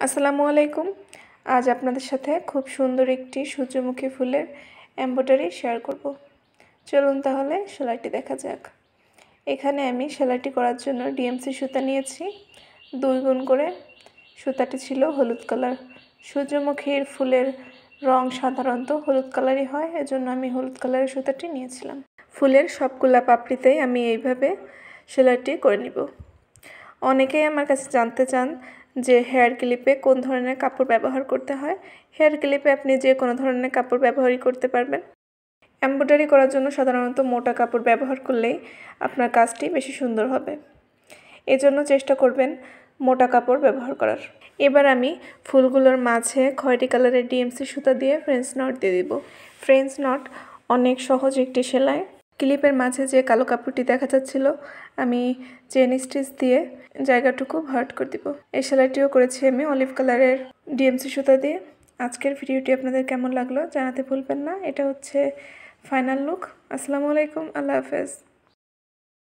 আসসালামু আলাইকুম। আজ আপনাদের সাথে খুব সুন্দর একটি সূর্যমুখী ফুলের এমব্রয়ডারি শেয়ার করব। চলুন তাহলে সেলাইটি দেখা যাক। এখানে আমি সেলাইটি করার জন্য ডিএমসি সুতা নিয়েছি। 2 গুণ করে সুতাটি ছিল হলুদ কালার। সূর্যমুখীর ফুলের রং সাধারণত হলুদ কালারই হয়, এজন্য আমি হলুদ কালারের সুতাটি নিয়েছিলাম। ফুলের সবগুলা পাপড়িতেই আমি এইভাবে সেলাইটি করে নিব। অনেকেই আমার কাছে জানতে চান যে হেয়ার ক্লিপে কোন ধরনের কাপড় ব্যবহার করতে হয়। হেয়ার ক্লিপে আপনি যে কোনো ধরনের কাপড় ব্যবহারই করতে পারবেন। এমব্রয়ডারি করার জন্য সাধারণত মোটা কাপড় ব্যবহার করলেই আপনার কাজটি বেশি সুন্দর হবে। এজন্য চেষ্টা করবেন মোটা কাপড় ব্যবহার করার। এবার আমি ফুলগুলোর মাঝে খয়েরি কালারের ডিএমসি সুতা দিয়ে ফ্রেঞ্চ নট দিয়ে দিব। ফ্রেঞ্চ নট অনেক সহজ একটি সেলাই। ক্লিপের মাঝে যে কালো কাপড়টি দেখা যাচ্ছিল, আমি চেন স্টিচ দিয়ে জায়গাটুকু ভরাট করে দিব। এই সেলাইটিও করেছি আমি অলিভ কালারের ডিএমসি সুতা দিয়ে। আজকের ভিডিওটি আপনাদের কেমন লাগলো জানাতে ভুলবেন না। এটা হচ্ছে ফাইনাল লুক। আসসালামু আলাইকুম, আল্লাহ হাফেজ।